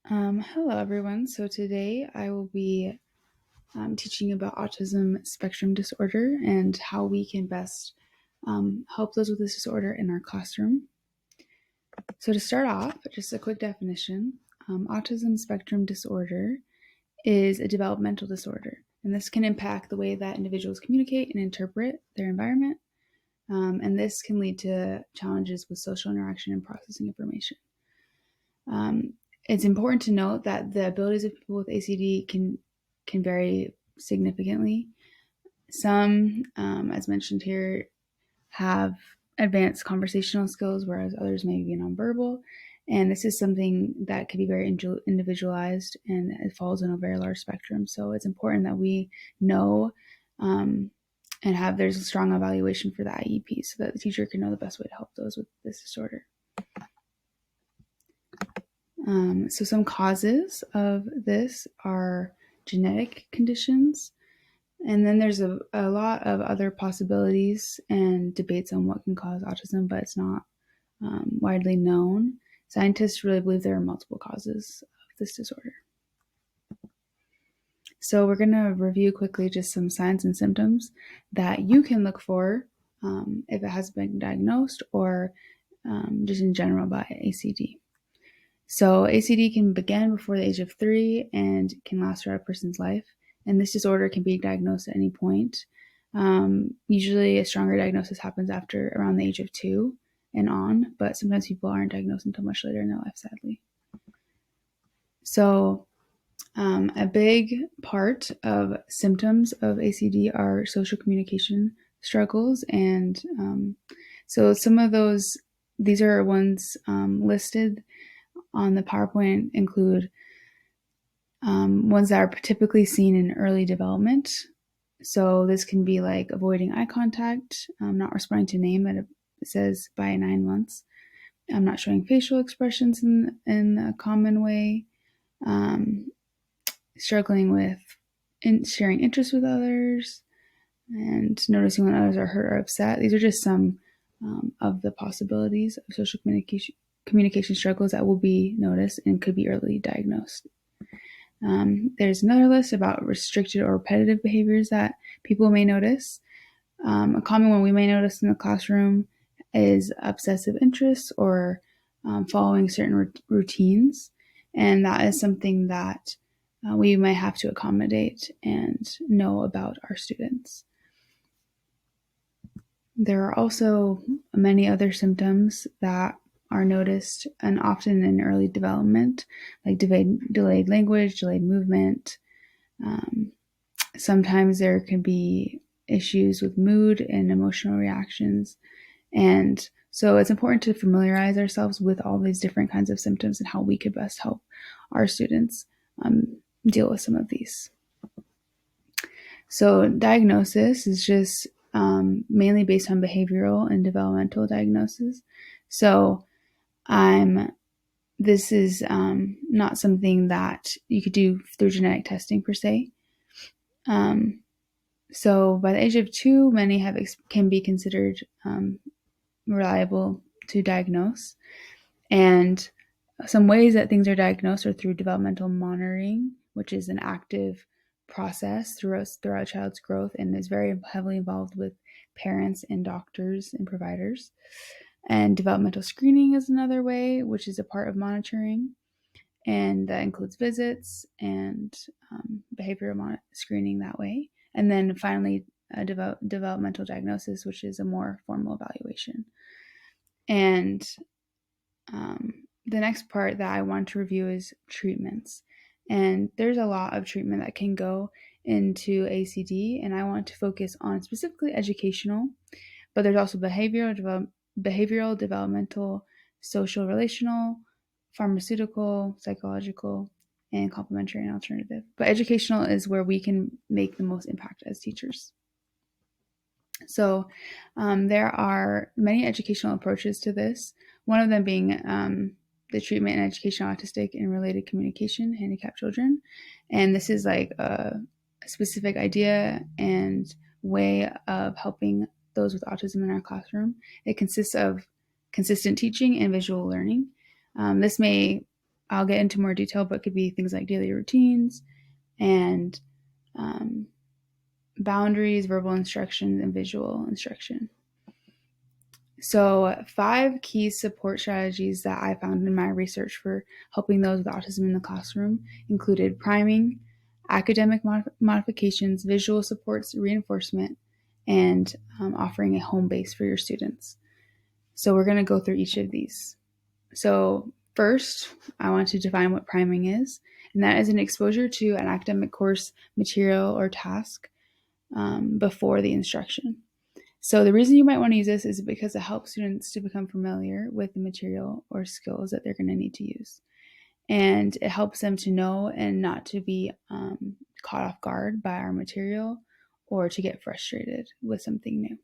Hello, everyone. So today I will be teaching about autism spectrum disorder and how we can best help those with this disorder in our classroom. So to start off, just a quick definition. Autism spectrum disorder is a developmental disorder, and this can impact the way that individuals communicate and interpret their environment, and this can lead to challenges with social interaction and processing information. It's important to note that the abilities of people with ACD can vary significantly. Some, as mentioned here, have advanced conversational skills, whereas others may be nonverbal. And this is something that can be very individualized, and it falls in a very large spectrum. So it's important that we know and there's a strong evaluation for the IEP so that the teacher can know the best way to help those with this disorder. So some causes of this are genetic conditions, and then there's a lot of other possibilities and debates on what can cause autism, but it's not widely known. Scientists really believe there are multiple causes of this disorder. So we're going to review quickly just some signs and symptoms that you can look for if it has been diagnosed or just in general by ACD. So ACD can begin before the age of 3 and can last throughout a person's life. And this disorder can be diagnosed at any point. Usually a stronger diagnosis happens after around the age of 2 and on, but sometimes people aren't diagnosed until much later in their life, sadly. So a big part of symptoms of ACD are social communication struggles. And so some of these are ones listed on the PowerPoint include ones that are typically seen in early development. So this can be like avoiding eye contact, not responding to name that it says by 9 months, not showing facial expressions in a common way, struggling with sharing interests with others, and noticing when others are hurt or upset. These are just some of the possibilities of social communication struggles that will be noticed and could be early diagnosed. There's another list about restricted or repetitive behaviors that people may notice. A common one we may notice in the classroom is obsessive interests or following certain routines. And that is something that we might have to accommodate and know about our students. There are also many other symptoms that are noticed and often in early development, like delayed language, delayed movement. Sometimes there can be issues with mood and emotional reactions. And so it's important to familiarize ourselves with all these different kinds of symptoms and how we could best help our students deal with some of these. So diagnosis is just mainly based on behavioral and developmental diagnosis. So this is not something that you could do through genetic testing per se. So by the age of 2, many can be considered reliable to diagnose. And some ways that things are diagnosed are through developmental monitoring, which is an active process throughout a child's growth and is very heavily involved with parents and doctors and providers. And developmental screening is another way, which is a part of monitoring. And that includes visits and behavioral screening that way. And then finally, developmental diagnosis, which is a more formal evaluation. And the next part that I want to review is treatments. And there's a lot of treatment that can go into ACD, and I want to focus on specifically educational, but there's also behavioral, developmental, social, relational, pharmaceutical, psychological, and complementary and alternative. But educational is where we can make the most impact as teachers. So there are many educational approaches to this, one of them being the treatment and education of autistic and related communication handicapped children. And this is like a specific idea and way of helping those with autism in our classroom. It consists of consistent teaching and visual learning. This may I'll get into more detail, but it could be things like daily routines and boundaries, verbal instruction, and visual instruction. So 5 key support strategies that I found in my research for helping those with autism in the classroom included priming, academic modifications, visual supports, reinforcement, and offering a home base for your students. So we're going to go through each of these. So first, I want to define what priming is, and that is an exposure to an academic course, material, or task before the instruction. So the reason you might want to use this is because it helps students to become familiar with the material or skills that they're going to need to use. And it helps them to know and not to be caught off guard by our material or to get frustrated with something new.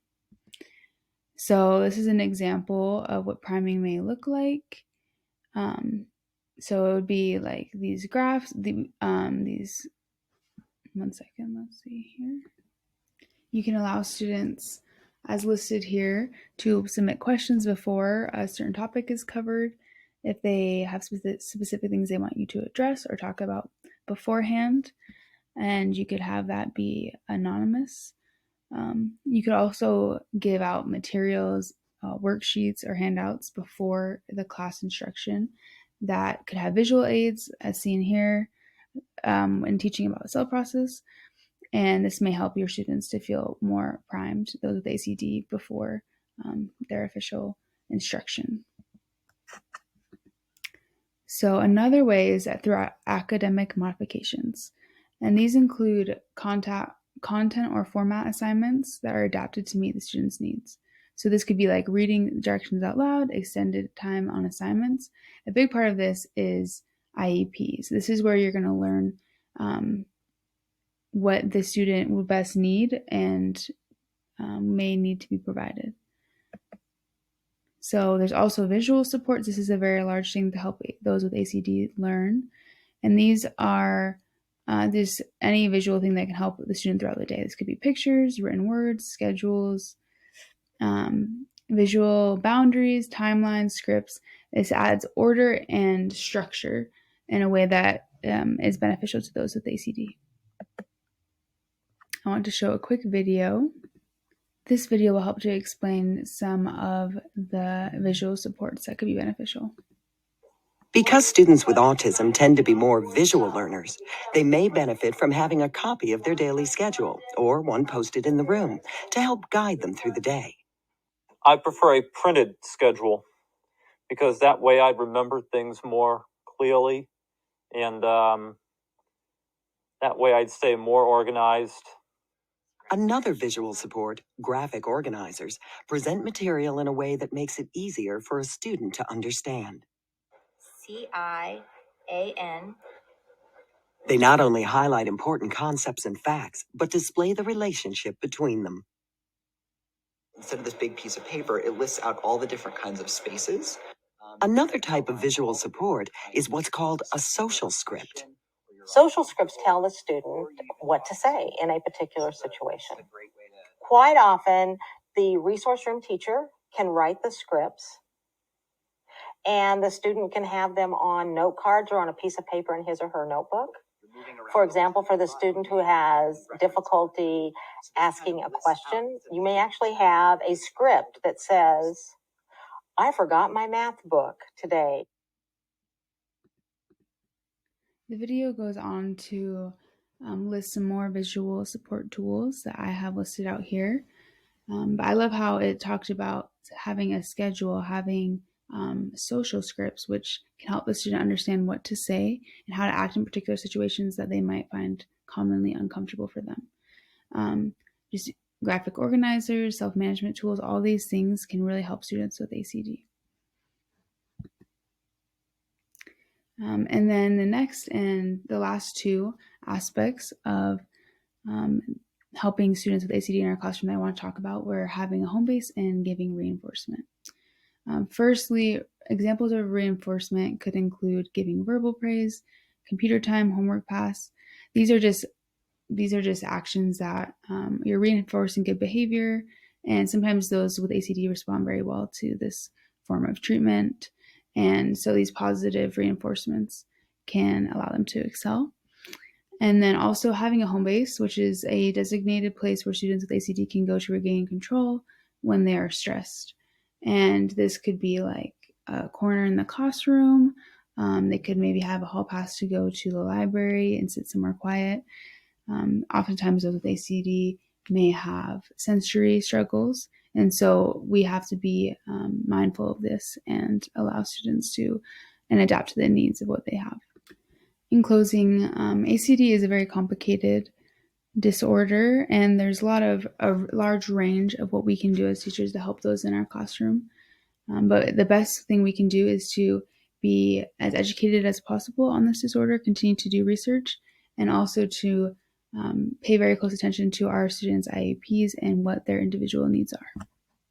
So this is an example of what priming may look like. So it would be like these graphs, these, one second, let's see here. You can allow students, as listed here, to submit questions before a certain topic is covered if they have specific things they want you to address or talk about beforehand. And you could have that be anonymous. You could also give out materials, worksheets, or handouts before the class instruction that could have visual aids, as seen here, when teaching about the cell process. And this may help your students to feel more primed, those with ACD, before their official instruction. So another way is that through academic modifications. And these include content or format assignments that are adapted to meet the students' needs. So this could be like reading directions out loud, extended time on assignments. A big part of this is IEPs. This is where you're going to learn what the student will best need and may need to be provided. So there's also visual supports. This is a very large thing to help those with ACD learn. And these are just any visual thing that can help the student throughout the day. This could be pictures, written words, schedules, visual boundaries, timelines, scripts. This adds order and structure in a way that is beneficial to those with ACD. I want to show a quick video. This video will help to explain some of the visual supports that could be beneficial. Because students with autism tend to be more visual learners, they may benefit from having a copy of their daily schedule or one posted in the room to help guide them through the day. I prefer a printed schedule because that way I remember things more clearly, and that way I'd stay more organized. Another visual support, graphic organizers, present material in a way that makes it easier for a student to understand. CIAN. They not only highlight important concepts and facts, but display the relationship between them. Instead of this big piece of paper, it lists out all the different kinds of spaces. Another type of visual support is what's called a social script. Social scripts tell the student what to say in a particular situation. Quite often, the resource room teacher can write the scripts, and the student can have them on note cards or on a piece of paper in his or her notebook. For example, for the student who has difficulty asking a question, you may actually have a script that says, "I forgot my math book today." The video goes on to list some more visual support tools that I have listed out here. But I love how it talked about having a schedule, having social scripts, which can help the student understand what to say and how to act in particular situations that they might find commonly uncomfortable for them. Just graphic organizers, self-management tools, all these things can really help students with ACD. And then the next and the last two aspects of helping students with ACD in our classroom that I want to talk about were having a home base and giving reinforcement. Firstly, examples of reinforcement could include giving verbal praise, computer time, homework pass. These are just actions that you're reinforcing good behavior, and sometimes those with ACD respond very well to this form of treatment. And so these positive reinforcements can allow them to excel. And then also having a home base, which is a designated place where students with ACD can go to regain control when they are stressed. And this could be like a corner in the classroom. They could maybe have a hall pass to go to the library and sit somewhere quiet. Oftentimes those with ACD may have sensory struggles. And so we have to be mindful of this and allow students to and adapt to the needs of what they have. In closing, ACD is a very complicated disorder, and there's a large range of what we can do as teachers to help those in our classroom. But the best thing we can do is to be as educated as possible on this disorder, continue to do research, and also to pay very close attention to our students' IEPs and what their individual needs are.